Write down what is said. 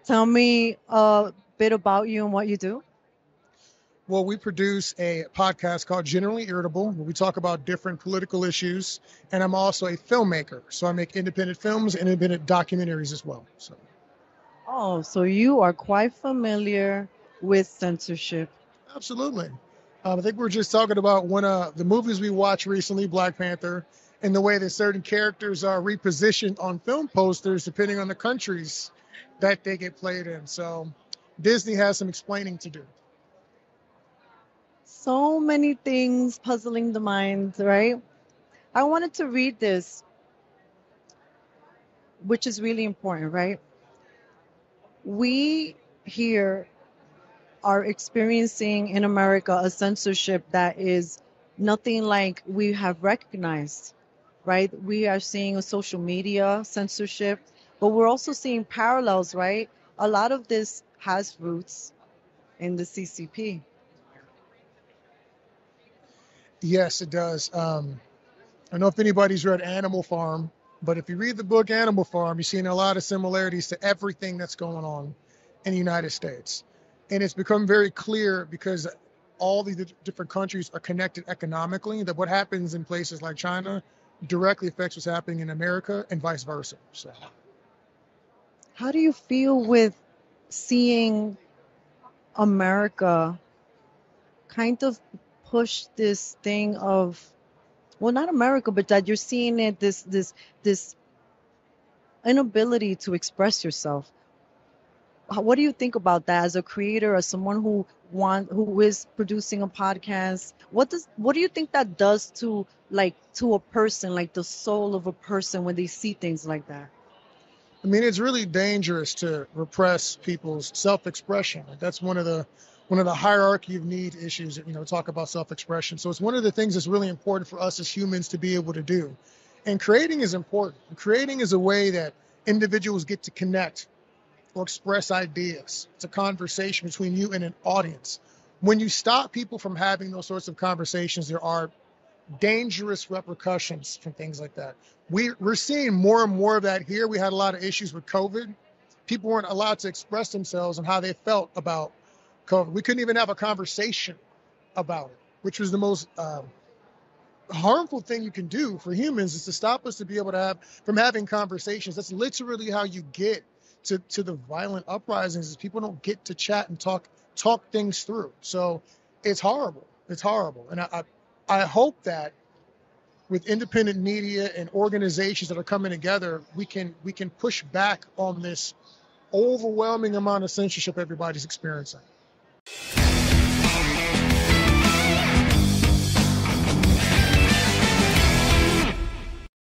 Tell me a bit about you and what you do. Well, we produce a podcast called Generally Irritable, where we talk about different political issues. And I'm also a filmmaker. So I make independent films, independent documentaries as well. Oh, so you are quite familiar with censorship. Absolutely. I think we were just talking about one of the movies we watched recently, Black Panther, and the way that certain characters are repositioned on film posters depending on the countries that they get played in. So Disney has some explaining to do. So many things puzzling the mind, right? I wanted to read this, which is really important, right? We here are experiencing in America a censorship that is nothing like we have recognized, right? We are seeing a social media censorship, but we're also seeing parallels, right? A lot of this has roots in the CCP. Yes, it does. I don't know if anybody's read Animal Farm, but if you read the book Animal Farm, you're seeing a lot of similarities to everything that's going on in the United States. And it's become very clear because all these different countries are connected economically, that what happens in places like China directly affects what's happening in America and vice versa. So, how do you feel with seeing America kind of push this thing of, well, not America, but that you're seeing it, this inability to express yourself? What do you think about that as a creator, as someone who is producing a podcast? What do you think that does to a person, like the soul of a person, when they see things like that? I mean, it's really dangerous to repress people's self-expression. That's one of the hierarchy of need issues, talk about self-expression. So it's one of the things that's really important for us as humans to be able to do. And creating is important. Creating is a way that individuals get to connect or express ideas. It's a conversation between you and an audience. When you stop people from having those sorts of conversations, there are dangerous repercussions from things like that. We're seeing more and more of that here. We had a lot of issues with COVID. People weren't allowed to express themselves and how they felt about COVID. We couldn't even have a conversation about it, which was the most harmful thing you can do for humans, is to stop us to be able to have from having conversations. That's literally how you get to the violent uprisings, is people don't get to chat and talk things through. So it's horrible. It's horrible. And I hope that with independent media and organizations that are coming together, we can push back on this overwhelming amount of censorship everybody's experiencing.